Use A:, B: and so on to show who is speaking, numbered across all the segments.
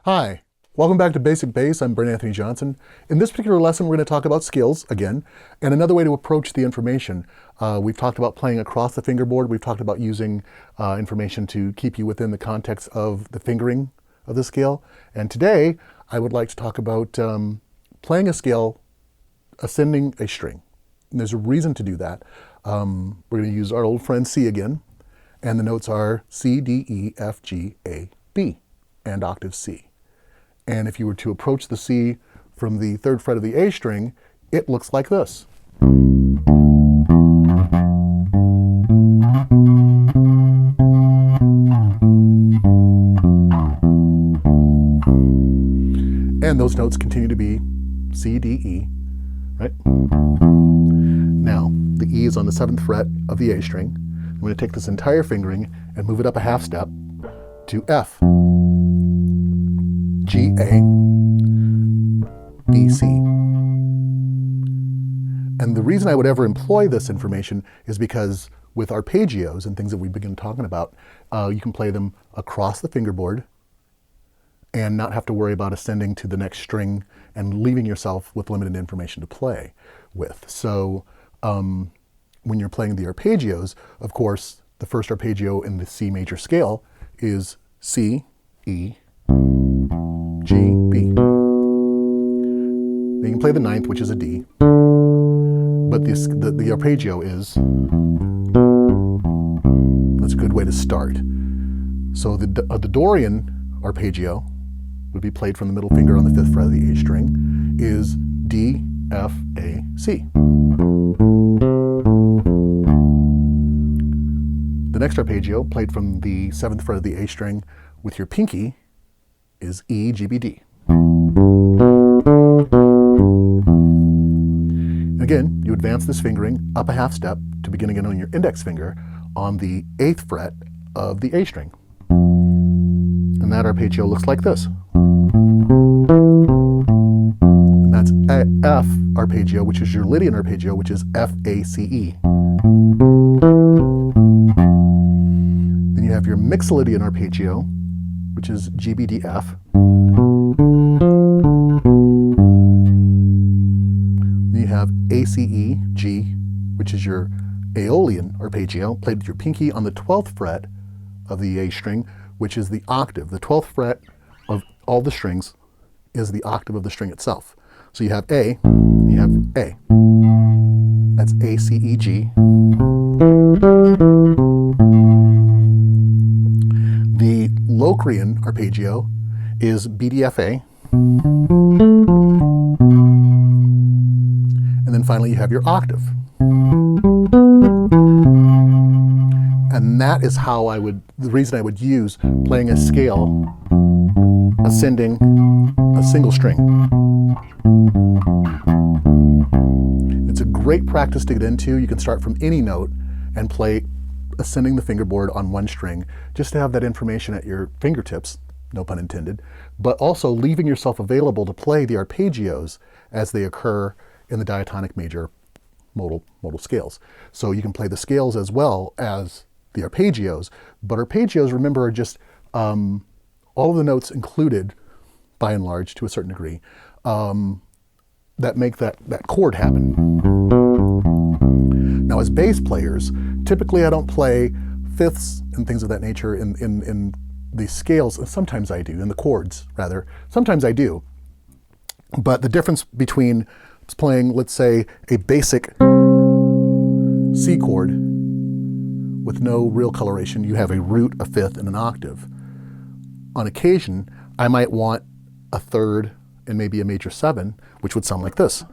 A: Hi, welcome back to Basic Bass. I'm Brent-Anthony Johnson. In this particular lesson, we're going to talk about scales again, and another way to approach the information. We've talked about playing across the fingerboard. We've talked about using information to keep you within the context of the fingering of the scale. And today, I would like to talk about playing a scale, ascending a string. And there's a reason to do that. We're going to use our old friend C again, and the notes are C, D, E, F, G, A, B, and octave C. And if you were to approach the C from the 3rd fret of the A string, it looks like this. And those notes continue to be C, D, E, right? Now, the E is on the 7th fret of the A string. I'm going to take this entire fingering and move it up a half step to F. G, A, B, C. And the reason I would ever employ this information is because with arpeggios and things that we begin talking about, you can play them across the fingerboard and not have to worry about ascending to the next string and leaving yourself with limited information to play with. So when you're playing the arpeggios, of course, the first arpeggio in the C major scale is C, E, G, B. Now you can play the 9th, which is a D, but the arpeggio is, that's a good way to start. So the Dorian arpeggio would be played from the middle finger on the 5th fret of the A string, is D, F, A, C. The next arpeggio, played from the 7th fret of the A string with your pinky, is E, G, B, D. Again, you advance this fingering up a half step to begin again on your index finger on the 8th fret of the A string. And that arpeggio looks like this. And that's a F arpeggio, which is your Lydian arpeggio, which is F, A, C, E. Then you have your Mixolydian arpeggio, which is G, B, D, F. Then you have A, C, E, G, which is your Aeolian arpeggio, played with your pinky on the 12th fret of the A string, which is the octave. The 12th fret of all the strings is the octave of the string itself. So you have A, and you have A. That's A, C, E, G. The Locrian arpeggio is B, D, F, A. And then finally you have your octave. And that is how the reason I would use playing a scale ascending a single string. It's a great practice to get into. You can start from any note and play ascending the fingerboard on one string, just to have that information at your fingertips, no pun intended, but also leaving yourself available to play the arpeggios as they occur in the diatonic major modal scales. So you can play the scales as well as the arpeggios, but arpeggios, remember, are just all of the notes included, by and large, to a certain degree, that make that chord happen. Now, as bass players, typically I don't play fifths and things of that nature in the scales. Sometimes I do, in the chords, rather. Sometimes I do. But the difference between playing, let's say, a basic C chord with no real coloration, you have a root, a fifth, and an octave. On occasion, I might want a 3rd and maybe a major 7, which would sound like this,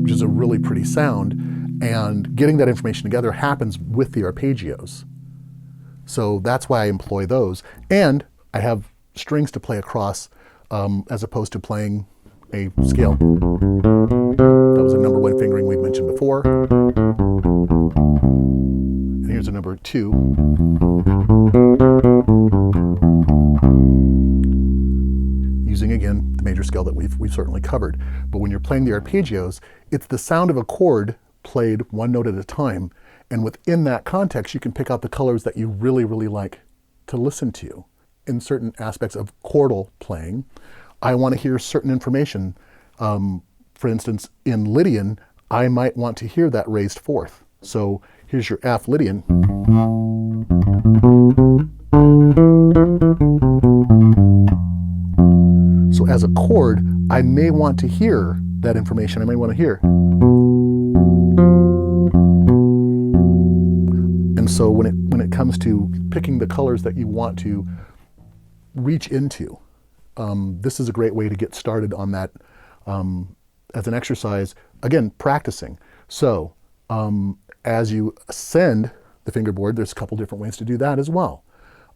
A: which is a really pretty sound. And getting that information together happens with the arpeggios. So that's why I employ those. And I have strings to play across as opposed to playing a scale. That was a number 1 fingering we've mentioned before. And here's a number 2. Using, again, the major scale that we've certainly covered. But when you're playing the arpeggios, it's the sound of a chord played one note at a time. And within that context, you can pick out the colors that you really, really like to listen to. in certain aspects of chordal playing, I want to hear certain information. For instance, in Lydian, I might want to hear that raised fourth. So here's your F Lydian. So as a chord, I may want to hear that information. I may want to hear. And so when it comes to picking the colors that you want to reach into, this is a great way to get started on that as an exercise. Again, practicing. So as you ascend the fingerboard, there's a couple different ways to do that as well.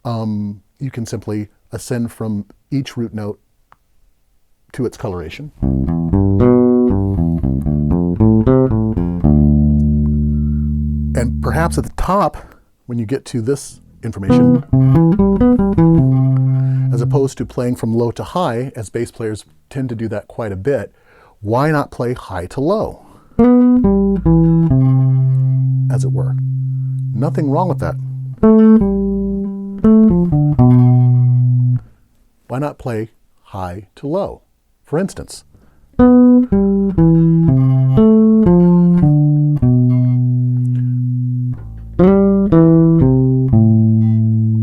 A: You can simply ascend from each root note to its coloration. And perhaps at the top, when you get to this information, as opposed to playing from low to high, as bass players tend to do that quite a bit, why not play high to low, as it were? Nothing wrong with that. Why not play high to low? For instance,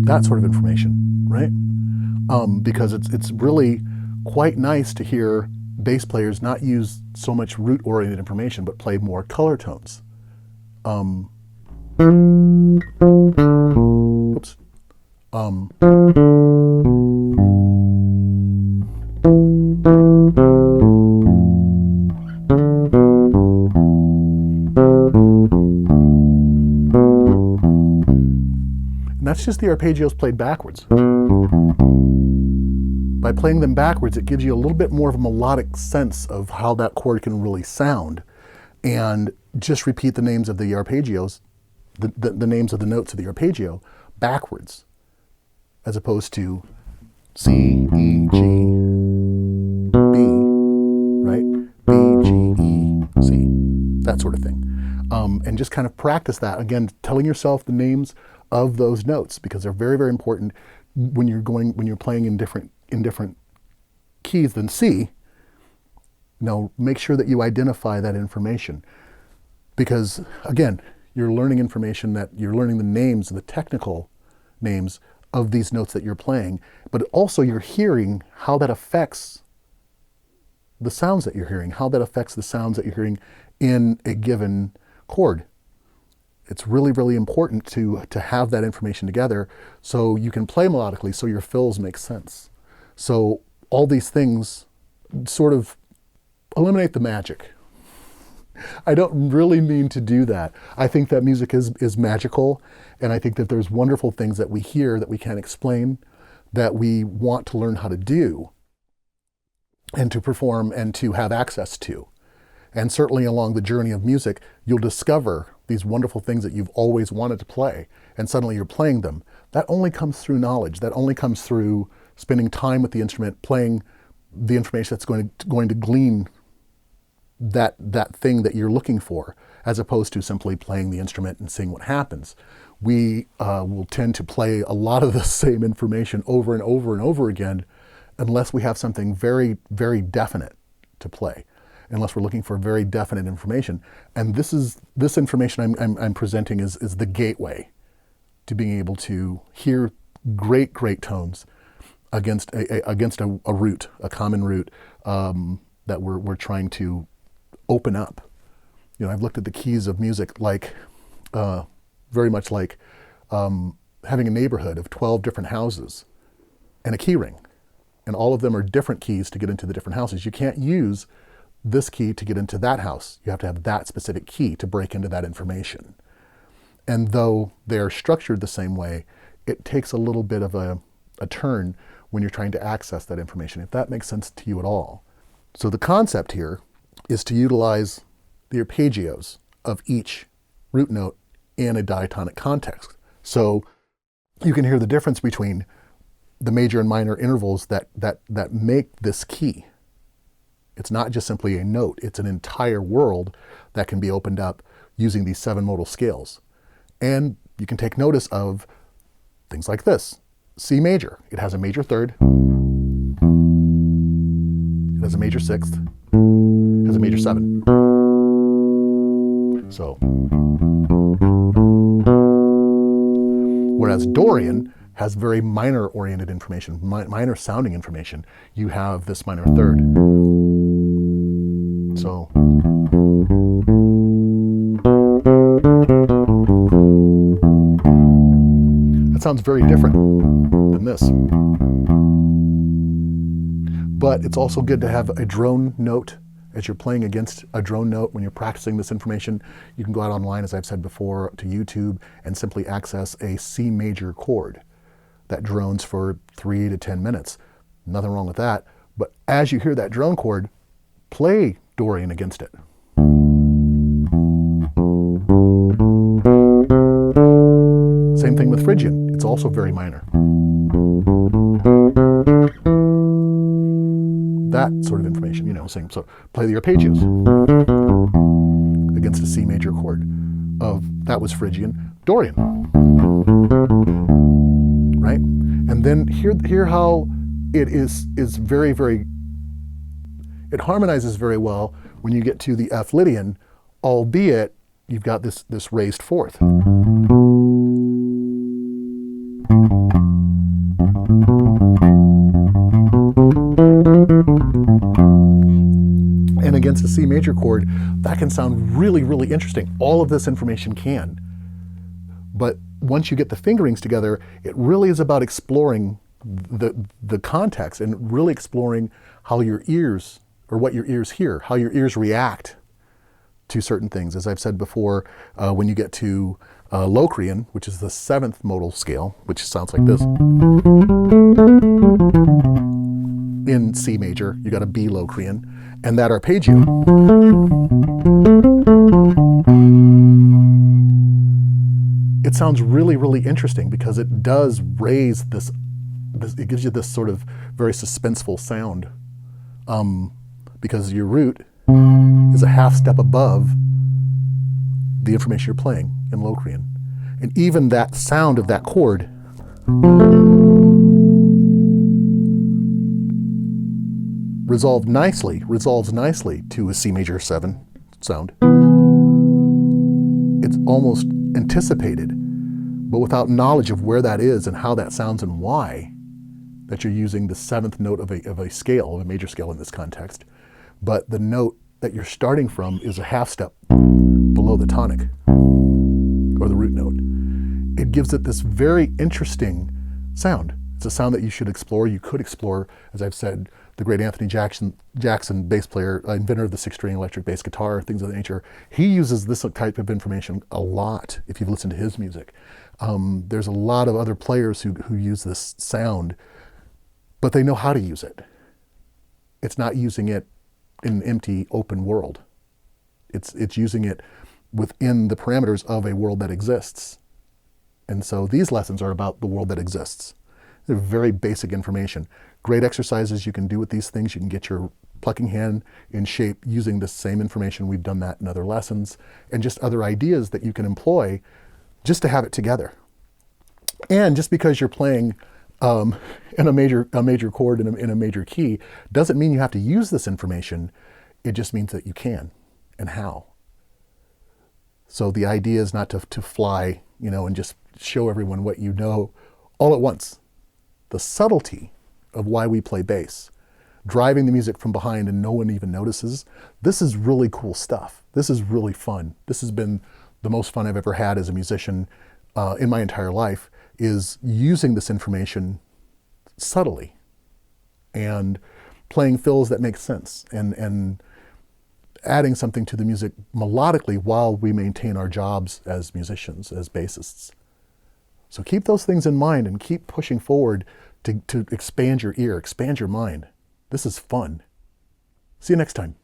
A: that sort of information, right? Because it's really quite nice to hear bass players not use so much root-oriented information, but play more color tones. Oops. And that's just the arpeggios played backwards. By playing them backwards, it gives you a little bit more of a melodic sense of how that chord can really sound. And just repeat the names of the arpeggios, the names of the notes of the arpeggio backwards, as opposed to C, E, G, B, right? B, G, E, C, that sort of thing. And just kind of practice that. Again, telling yourself the names of those notes, because they're very, very important when you're playing in different keys than C. Make sure that you identify that information, because again, you're learning information, that you're learning the names, the technical names of these notes that you're playing, but also you're hearing how that affects the sounds that you're hearing, how that affects the sounds that you're hearing in a given chord. It's really, really important to have that information together so you can play melodically, so your fills make sense. So all these things sort of eliminate the magic. I don't really mean to do that. I think that music is magical, and I think that there's wonderful things that we hear that we can't explain, that we want to learn how to do and to perform and to have access to. And certainly along the journey of music, you'll discover these wonderful things that you've always wanted to play, and suddenly you're playing them. That only comes through knowledge. That only comes through spending time with the instrument, playing the information that's going to glean that thing that you're looking for, as opposed to simply playing the instrument and seeing what happens. We will tend to play a lot of the same information over and over and over again, unless we have something very, very definite to play, unless we're looking for very definite information. And this information I'm presenting is the gateway to being able to hear great, great tones against a root, a common root that we're trying to open up. I've looked at the keys of music like very much like having a neighborhood of 12 different houses and a key ring, and all of them are different keys to get into the different houses. You can't use this key to get into that house. You have to have that specific key to break into that information. And though they are structured the same way, it takes a little bit of a turn when you're trying to access that information, if that makes sense to you at all. So the concept here is to utilize the arpeggios of each root note in a diatonic context. So you can hear the difference between the major and minor intervals that make this key. It's not just simply a note, it's an entire world that can be opened up using these 7 modal scales. And you can take notice of things like this. C major. It has a major third. It has a major sixth. It has a major seven. So, whereas Dorian has very minor oriented information, minor sounding information. You have this minor third. So, that sounds very different than this. But it's also good to have a drone note as you're playing against a drone note. When you're practicing this information, you can go out online, as I've said before, to YouTube and simply access a C major chord that drones for 3 to 10 minutes. Nothing wrong with that. But as you hear that drone chord, play Dorian against it. Same thing with Phrygian. It's also very minor. That sort of information, you know, saying, so play the Arpeggios against a C major chord of, that was Phrygian, Dorian, right? And then hear how it is very, very, it harmonizes very well when you get to the F Lydian, albeit you've got this raised fourth. And against a C major chord, that can sound really, really interesting. All of this information can. But once you get the fingerings together, it really is about exploring the context and really exploring how your ears, or what your ears hear, how your ears react to certain things. As I've said before, when you get to Locrian, which is the 7th modal scale, which sounds like this. In C major, you got a B Locrian, and that arpeggio. It sounds really, really interesting because it does raise this, it gives you this sort of very suspenseful sound, because your root is a half step above the information you're playing in Locrian. And even that sound of that chord resolves nicely to a C major 7 sound. It's almost anticipated, but without knowledge of where that is and how that sounds and why, that you're using the 7th note of a scale, of a major scale in this context, but the note that you're starting from is a half step below the tonic, or the root note. It gives it this very interesting sound. It's a sound that you should explore. You could explore, as I've said, the great Anthony Jackson, bass player, inventor of the 6-string electric bass guitar, things of that nature. He uses this type of information a lot if you've listened to his music. There's a lot of other players who use this sound, but they know how to use it. It's not using it in an empty, open world. It's using it within the parameters of a world that exists. And so these lessons are about the world that exists. They're very basic information. Great exercises you can do with these things. You can get your plucking hand in shape using the same information. We've done that in other lessons, and just other ideas that you can employ just to have it together. And just because you're playing in a major chord in a major key doesn't mean you have to use this information. It just means that you can, and how. So the idea is not to fly, and just show everyone what you know all at once. The subtlety of why we play bass, driving the music from behind and no one even notices, this is really cool stuff. This is really fun. This has been the most fun I've ever had as a musician in my entire life, is using this information subtly and playing fills that make sense and adding something to the music melodically while we maintain our jobs as musicians, as bassists. So keep those things in mind and keep pushing forward to expand your ear, expand your mind. This is fun. See you next time.